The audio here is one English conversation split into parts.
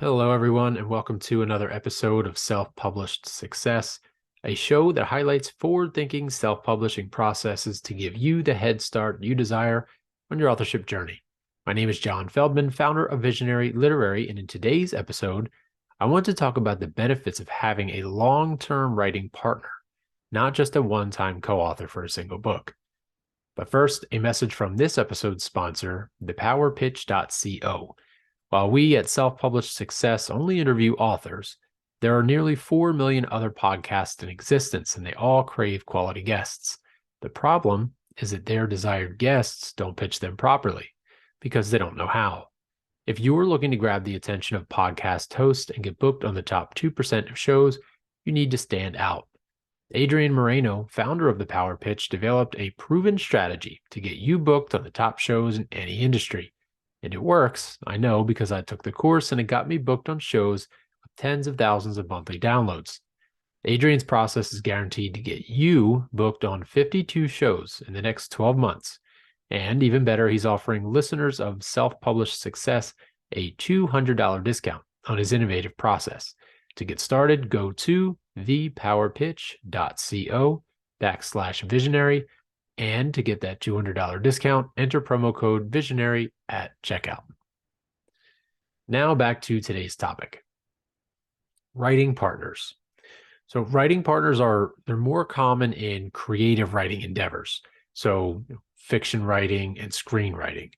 Hello, everyone, and welcome to another episode of Self-Published Success, a show that highlights forward-thinking self-publishing processes to give you the head start you desire on your authorship journey. My name is John Feldman, founder of Visionary Literary, and in today's episode, I want to talk about the benefits of having a long-term writing partner, not just a one-time co-author for a single book. But first, a message from this episode's sponsor, thepowerpitch.co. While we at Self-Published Success only interview authors, there are nearly 4 million other podcasts in existence, and they all crave quality guests. The problem is that their desired guests don't pitch them properly because they don't know how. If you're looking to grab the attention of podcast hosts and get booked on the top 2% of shows, you need to stand out. Adrian Moreno, founder of The Power Pitch, developed a proven strategy to get you booked on the top shows in any industry. And it works, I know, because I took the course and it got me booked on shows with tens of thousands of monthly downloads. Adrian's process is guaranteed to get you booked on 52 shows in the next 12 months. And even better, he's offering listeners of Self-Published Success a $200 discount on his innovative process. To get started, go to thepowerpitch.co/visionary. And to get that $200 discount, enter promo code VISIONARY at checkout. Now back to today's topic. Writing partners. So writing partners they're more common in creative writing endeavors. So fiction writing and screenwriting.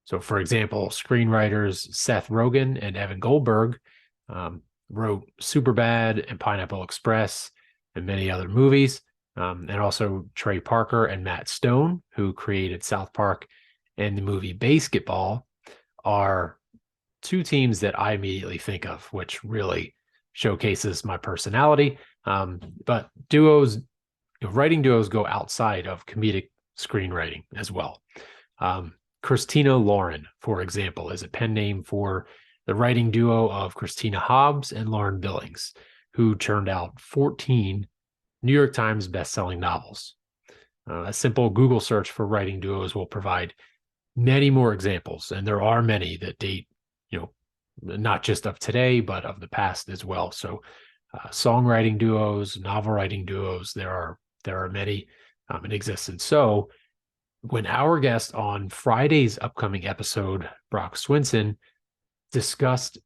So for example, screenwriters Seth Rogen and Evan Goldberg wrote Superbad and Pineapple Express and many other movies. And also Trey Parker and Matt Stone, who created South Park and the movie Basketball, are two teams that I immediately think of, which really showcases my personality. But writing duos go outside of comedic screenwriting as well. Christina Lauren, for example, is a pen name for the writing duo of Christina Hobbs and Lauren Billings, who churned out 14 New York Times bestselling novels. A simple Google search for writing duos will provide many more examples, and there are many that date, not just of today, but of the past as well. So songwriting duos, novel writing duos, there are many in existence. So when our guest on Friday's upcoming episode, Brock Swinson, discussed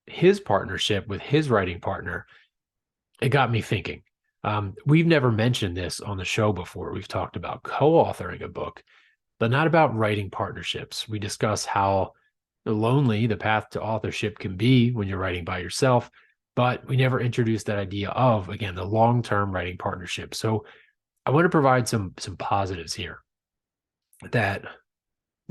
his partnership with his writing partner, it got me thinking. We've never mentioned this on the show before. We've talked about co-authoring a book, but not about writing partnerships. We discuss how lonely the path to authorship can be when you're writing by yourself, but we never introduced that idea of, again, the long-term writing partnership. So I want to provide some positives here that,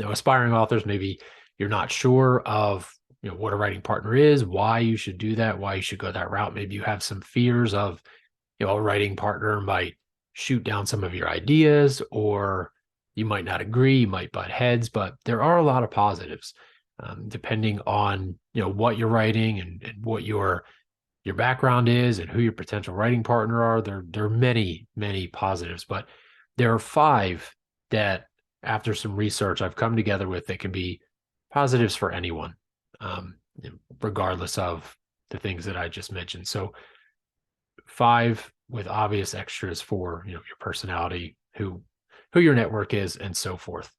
aspiring authors, maybe you're not sure of, what a writing partner is, why you should do that, why you should go that route. Maybe you have some fears of, a writing partner might shoot down some of your ideas, or you might not agree, you might butt heads, but there are a lot of positives, depending on, what you're writing and what your background is and who your potential writing partner are. There are many, many positives, but there are 5 that, after some research, I've come together with that can be positives for anyone, regardless of the things that I just mentioned. So 5 with obvious extras for, your personality, who your network is, and so forth.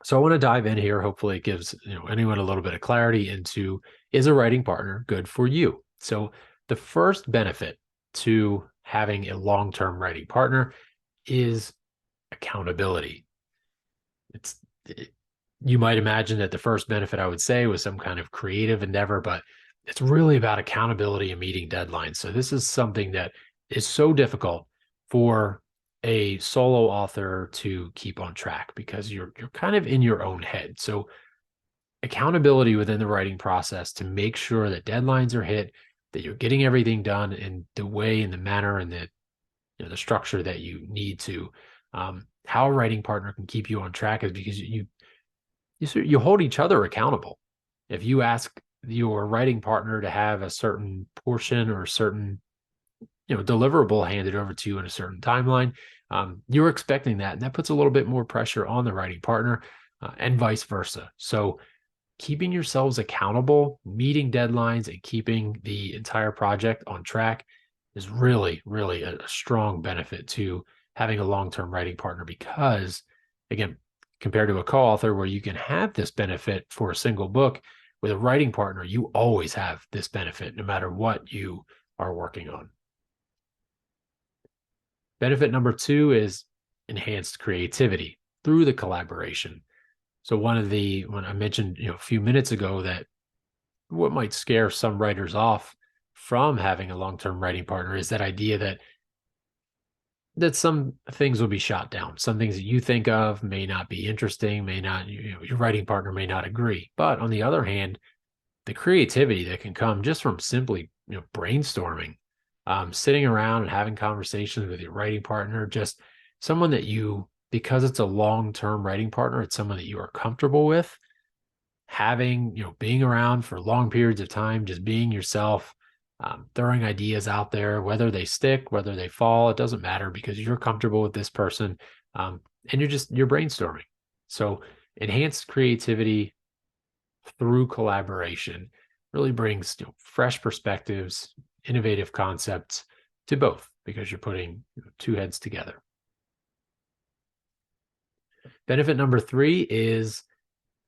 So I want to dive in here. Hopefully it gives, anyone a little bit of clarity into, is a writing partner good for you? So the first benefit to having a long-term writing partner is accountability. You might imagine that the first benefit I would say was some kind of creative endeavor, but it's really about accountability and meeting deadlines. So this is something that is so difficult for a solo author to keep on track because you're kind of in your own head. So accountability within the writing process to make sure that deadlines are hit, that you're getting everything done in the way and the manner and the structure that you need to. How a writing partner can keep you on track is because you hold each other accountable. If you ask your writing partner to have a certain portion or a certain deliverable handed over to you in a certain timeline, you're expecting that, and that puts a little bit more pressure on the writing partner, and vice versa. So keeping yourselves accountable, meeting deadlines, and keeping the entire project on track is really, really a strong benefit to having a long-term writing partner because, again, compared to a co-author where you can have this benefit for a single book, with a writing partner, you always have this benefit no matter what you are working on. Benefit number 2 is enhanced creativity through the collaboration. So when I mentioned, a few minutes ago that what might scare some writers off from having a long-term writing partner is that idea that some things will be shot down. Some things that you think of may not be interesting, may not, your writing partner may not agree. But on the other hand, the creativity that can come just from simply, brainstorming, sitting around and having conversations with your writing partner, just someone that because it's a long-term writing partner, it's someone that you are comfortable with, having, being around for long periods of time, just being yourself, throwing ideas out there, whether they stick, whether they fall, it doesn't matter because you're comfortable with this person, and you're brainstorming. So enhanced creativity through collaboration really brings fresh perspectives, innovative concepts to both because you're putting two heads together. Benefit number 3 is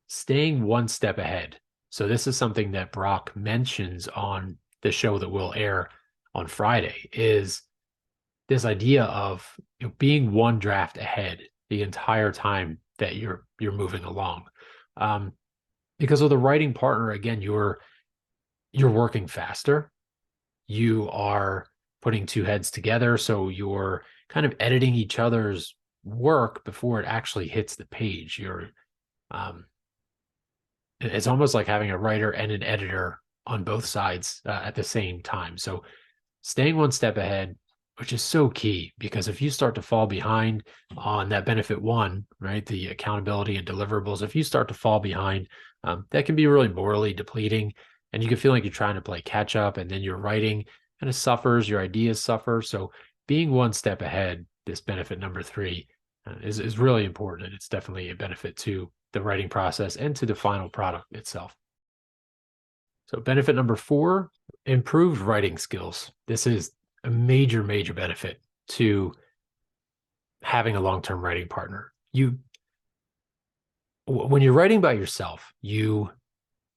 staying one step ahead. So this is something that Brock mentions on the show that will air on Friday, is this idea of being one draft ahead the entire time that you're moving along. Because with a writing partner, again, you're working faster. You are putting two heads together, so you're kind of editing each other's work before it actually hits the page. It's almost like having a writer and an editor on both sides at the same time. So staying one step ahead, which is so key, because if you start to fall behind on that benefit 1, right, the accountability and deliverables, if you start to fall behind, that can be really morally depleting, and you can feel like you're trying to play catch up, and then your writing kind of suffers, your ideas suffer. So being one step ahead, this benefit number 3, is really important, and it's definitely a benefit to the writing process and to the final product itself. So benefit number 4, improved writing skills. This is a major, major benefit to having a long-term writing partner. When you're writing by yourself, you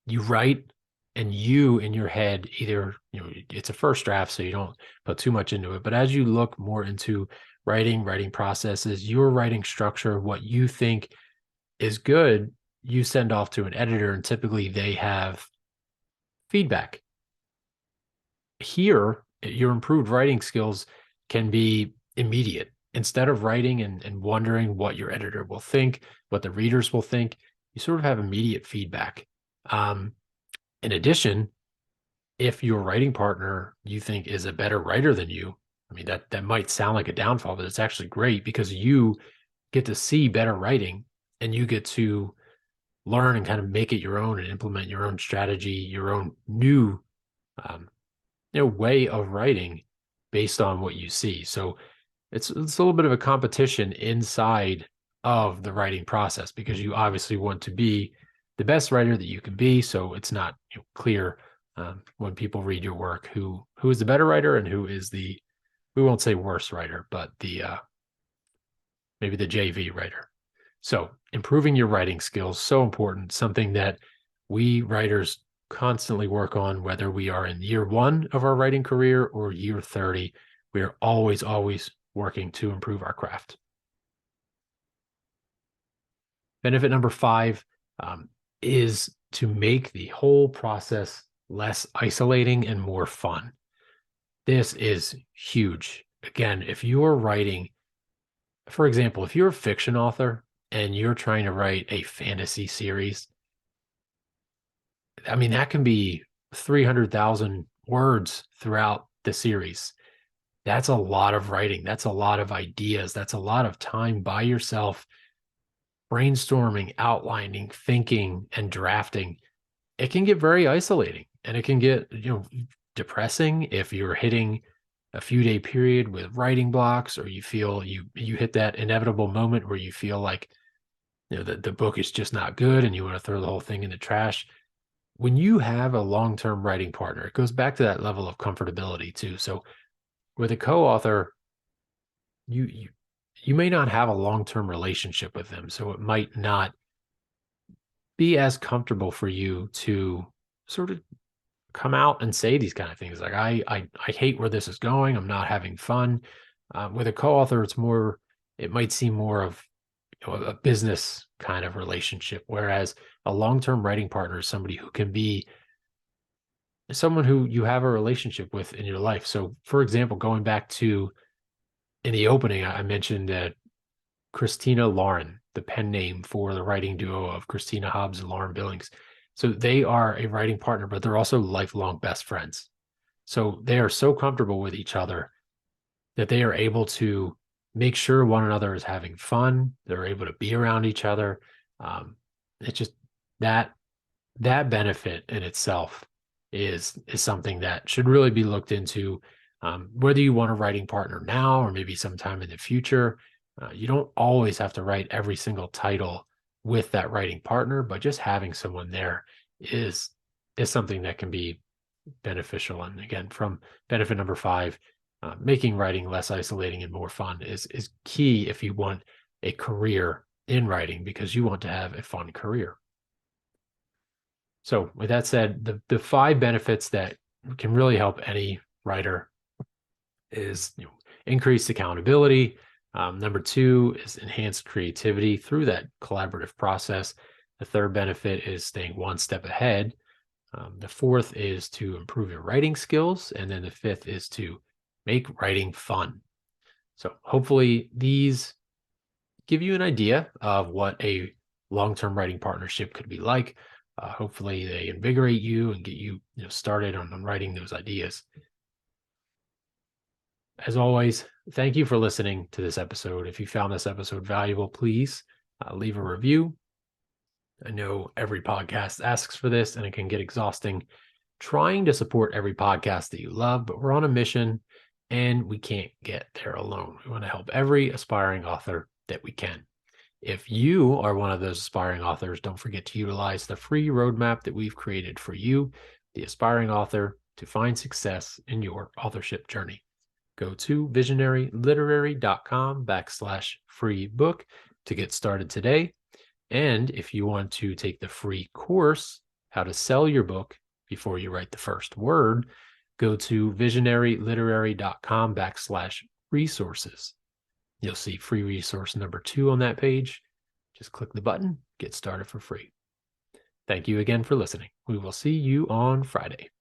write, and you in your head, either, it's a first draft, so you don't put too much into it. But as you look more into writing processes, your writing structure, what you think is good, you send off to an editor, and typically they have feedback. Here, your improved writing skills can be immediate. Instead of writing and wondering what your editor will think, what the readers will think, you sort of have immediate feedback. In addition, if your writing partner you think is a better writer than you, I mean, that might sound like a downfall, but it's actually great because you get to see better writing, and you get to learn and kind of make it your own and implement your own strategy, your own new way of writing based on what you see. So it's a little bit of a competition inside of the writing process, because you obviously want to be the best writer that you can be. So it's not clear when people read your work who is the better writer and who is we won't say worse writer, but maybe the JV writer. So improving your writing skills, so important, something that we writers constantly work on, whether we are in year 1 of our writing career or year 30. We are always, always working to improve our craft. Benefit number 5 is to make the whole process less isolating and more fun. This is huge. Again, if you're writing, for example, if you're a fiction author and you're trying to write a fantasy series, I mean, that can be 300,000 words throughout the series. That's a lot of writing. That's a lot of ideas. That's a lot of time by yourself, brainstorming, outlining, thinking, and drafting. It can get very isolating, and it can get, depressing if you're hitting a few day period with writing blocks, or you feel you hit that inevitable moment where you feel like the book is just not good and you want to throw the whole thing in the trash. When you have a long-term writing partner, it goes back to that level of comfortability too. So with a co-author, you may not have a long-term relationship with them, so it might not be as comfortable for you to sort of come out and say these kind of things like I hate where this is going. I'm not having fun. With a co-author, it might seem more of a business kind of relationship, whereas a long-term writing partner is somebody who can be someone who you have a relationship with in your life. So, for example, going back to in the opening, I mentioned that Christina Lauren, the pen name for the writing duo of Christina Hobbs and Lauren Billings. So they are a writing partner, but they're also lifelong best friends. So they are so comfortable with each other that they are able to make sure one another is having fun. They're able to be around each other. It's just that benefit in itself is something that should really be looked into. Whether you want a writing partner now or maybe sometime in the future, you don't always have to write every single title with that writing partner, but just having someone there is something that can be beneficial. And again, from benefit number 5, making writing less isolating and more fun is key if you want a career in writing, because you want to have a fun career. So with that said, the 5 benefits that can really help any writer is increased accountability. Number 2 is enhanced creativity through that collaborative process. The 3rd benefit is staying one step ahead. The 4th is to improve your writing skills. And then the 5th is to make writing fun. So hopefully these give you an idea of what a long-term writing partnership could be like. Hopefully they invigorate you and get you, started on writing those ideas. As always, thank you for listening to this episode. If you found this episode valuable, please leave a review. I know every podcast asks for this, and it can get exhausting trying to support every podcast that you love, but we're on a mission and we can't get there alone. We want to help every aspiring author that we can. If you are one of those aspiring authors, don't forget to utilize the free roadmap that we've created for you, the aspiring author, to find success in your authorship journey. Go to visionaryliterary.com/free book to get started today. And if you want to take the free course, How to Sell Your Book Before You Write the First Word, go to visionaryliterary.com/resources. You'll see free resource number 2 on that page. Just click the button, get started for free. Thank you again for listening. We will see you on Friday.